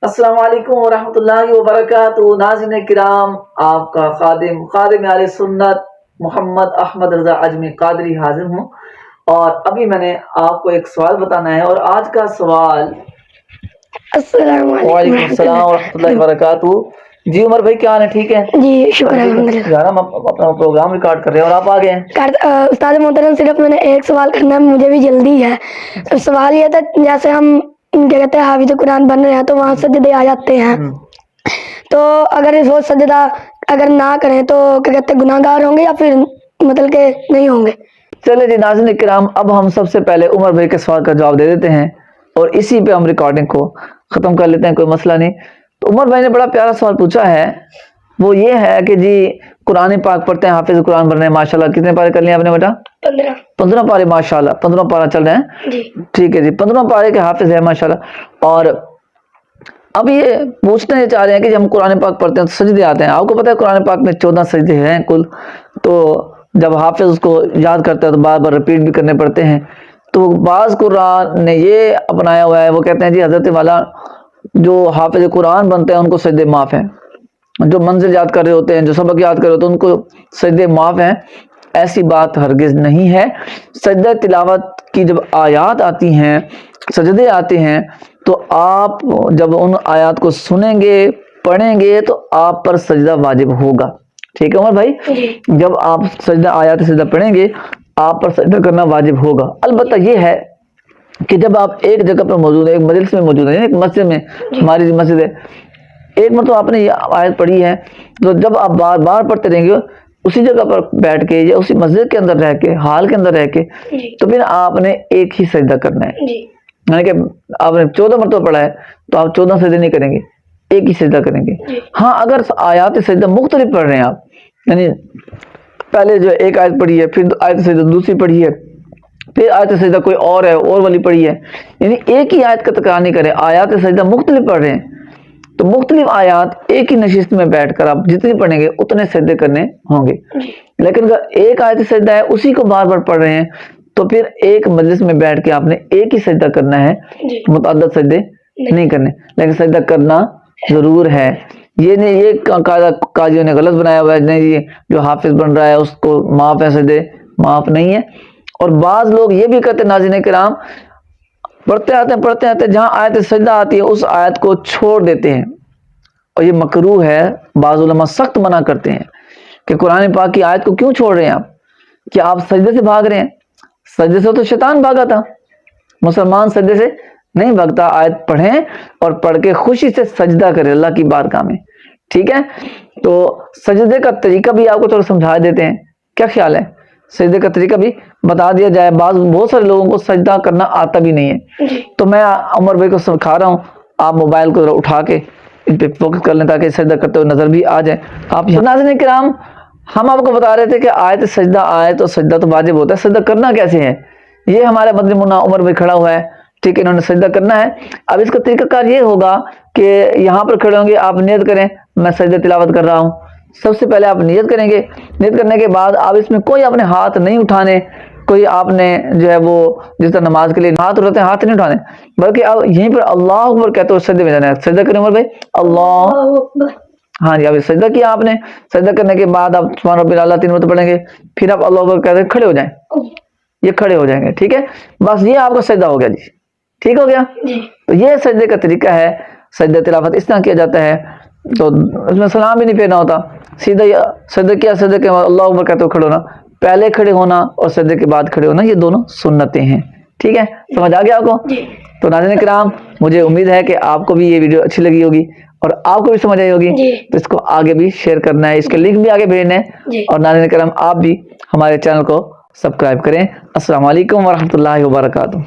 अस्सलाम वालेकुम वरहमतुल्लाहि वबरकातुहू। नाज़रीन किराम, आपका खादिम आले सुन्नत मोहम्मद अहमद रजा अजमी कादरी हाजिर हूँ। और अभी मैंने आपको एक सवाल बताना है, और आज का सवाल वालेकुम अस्सलाम वरहमतुल्लाहि वबरकातुहू। जी उमर भाई, क्या हाल है? ठीक है जी, शुक्र है अल्हम्दुलिल्लाह। यार, हम अपना प्रोग्राम रिकॉर्ड कर रहे हैं और आप आ गए हैं। उस्ताद मोहतरम, सिर्फ मैंने एक सवाल करना है, मुझे भी जल्दी है। तो सवाल ये था, जैसे हम क्या कहते हैं हाफिज कुरान बन रहे हैं तो वहाँ सजदे आ जाते हैं, तो अगर वो सजदा अगर ना करें तो क्या कहते हैं गुनाहगार होंगे या फिर मतलब के नहीं होंगे? चले जी नाज़रीन किराम, अब हम सबसे पहले उमर भाई के सवाल का जवाब दे देते हैं और इसी पे हम रिकॉर्डिंग को ख़त्म कर लेते हैं, कोई मसला नहीं। तो उमर भाई ने बड़ा प्यारा सवाल पूछा है, वो ये है कि जी कुरान पाक पढ़ते हैं, हाफिज कुरान बन रहे हैं, माशाल्लाह। कितने पारे कर लिए आपने बेटा? 15 पारे, माशाल्लाह 15 पारा चल रहे हैं जी। ठीक है जी, 15 पारे के हाफिज है माशाल्लाह। और अब ये पूछने चाह रहे हैं कि हम कुरान पाक पढ़ते हैं तो सजदे आते हैं। आपको पता है कुरान पाक में 14 सजदे हैं कुल, तो जब हाफिज उसको याद करता है तो बार बार रिपीट भी करने पड़ते हैं। तो बाज़ कुरान ने ये अपनाया हुआ है, वो कहते हैं जी हजरत वाला जो हाफिज कुरान बनते हैं उनको सजदे माफ़ हैं, जो मंजिल याद कर रहे होते हैं, जो सबक याद कर रहे होते हैं, उनको सजदे माफ़ हैं। ऐसी बात हरगिज़ नहीं है। सजदा तिलावत की जब आयात आती हैं, सजदे आते हैं, तो आप जब उन आयात को सुनेंगे पढ़ेंगे तो आप पर सजदा वाजिब होगा। ठीक है उमर भाई, जब आप सजदा आयात सजदा पढ़ेंगे आप पर सजदा करना वाजिब होगा। अलबत्ता ये है कि जब आप एक जगह पर मौजूद है, एक मजलिस में मौजूद है, एक मस्जिद में, हमारी मस्जिद है, एक मतलब आपने ये आयत पढ़ी है, तो जब आप बार बार पढ़ते रहेंगे उसी जगह पर बैठ के या उसी मस्जिद के अंदर रह के, हाल के अंदर रह के, तो फिर आपने एक ही सजदा करना है। यानी कि आपने 14 मरतबा पढ़ा है तो आप 14 सजदे नहीं करेंगे, एक ही सजदा करेंगे। हाँ, अगर आयत सजदा मुख्तलिफ पढ़ रहे हैं आप, यानी पहले जो एक आयत पढ़ी है, फिर आयत सजदा दूसरी पढ़ी है, फिर आयत सजदा कोई और है और वाली पढ़ी है, यानी एक ही आयत का तकरार नहीं करें, आयत सजदा मुख्तलिफ पढ़ रहे हैं, तो मुख्तलिफ आयात एक ही नशिस्त में बैठकर आप जितनी पढ़ेंगे उतने सजदे करने होंगे। लेकिन अगर एक आयत सजदा है उसी को बार बार पढ़ रहे हैं तो फिर एक मजलिस में बैठ के आपने एक ही सजदा करना है, मुतअद्दिद सजदे नहीं करने। लेकिन सजदा करना जरूर है। ये नहीं, ये काजियों ने गलत बनाया हुआ है, नहीं ये जो हाफिज बन रहा है उसको माफ है, सजदे माफ नहीं है। और बाज लोग ये भी कहते, नाज़रीन किराम, पढ़ते आते जहाँ आयत सजदा आती है उस आयत को छोड़ देते हैं, और ये मकरूह है। बाज़ उलमा सख्त मना करते हैं कि कुरान पाक की आयत को क्यों छोड़ रहे हैं आप, क्या आप सजदे से भाग रहे हैं? सजदे से तो शैतान भागा था, मुसलमान सजदे से नहीं भागता। आयत पढ़ें और पढ़ के खुशी से सजदा करें अल्लाह की बारगाह में, ठीक है। तो सजदे का तरीका भी आपको थोड़ा समझा देते हैं, क्या ख्याल है? सजदे का तरीका भी बता दिया जाए। बहुत सारे लोगों को सजदा करना आता भी नहीं है, तो मैं उमर भाई को सिखा रहा हूँ, आप मोबाइल को उठा के इन पे फोकस कर लें ताकि सजदा करते हुए नजर भी आ जाए आप। नाज़रीन किराम, हम आपको बता रहे थे कि आयत सजदा आए तो सजदा तो वाजिब होता है, सजदा करना कैसे है? ये हमारे मदनी मुन्ना उमर भाई खड़ा हुआ है, ठीक है, इन्होंने सजदा करना है। अब इसका तरीकाकार ये होगा कि यहाँ पर खड़े होंगे, आप नियत करें मैं सजदा तिलावत कर रहा हूँ। सबसे पहले आप नियत करेंगे, नियत करने के बाद आप इसमें कोई अपने हाथ नहीं उठाने, कोई आपने जो है वो जिस तरह नमाज के लिए हाथ उठाते हैं हाथ नहीं उठाने, बल्कि आप यहीं पर अल्लाह अकबर कहते हो सजदे में जाना है। सजदा करें उमर भाई, अल्लाह, हाँ जी। अब सजदा किया आपने, सजदा करने के बाद आप सुभान रब्बिल आला 3 मरतबा पढ़ेंगे, फिर आप अल्लाह अकबर कहते खड़े हो जाएं, ये खड़े हो जाएंगे, ठीक है। बस ये आपका सजदा हो गया जी, ठीक हो गया। तो ये सजदे का तरीका है, सजदा तिलावत इस तरह किया जाता है। तो इसमें सलाम भी नहीं फेरना होता, सीधा सजदा किया, सजदे के बाद अल्लाह अकबर कहते हो खड़े होना, पहले खड़े होना और सजदे के बाद खड़े होना, ये दोनों सुन्नतें हैं, ठीक है। समझ आ गया आपको? तो नाज़रीन किराम, मुझे उम्मीद है कि आपको भी ये वीडियो अच्छी लगी होगी और आपको भी समझ आई होगी, तो इसको आगे भी शेयर करना है, इसके लिंक भी आगे भेजना है। और नाज़रीन किराम, आप भी हमारे चैनल को सब्सक्राइब करें। अस्सलाम वालेकुम वरहमतुल्लाहि वबरकातुहू।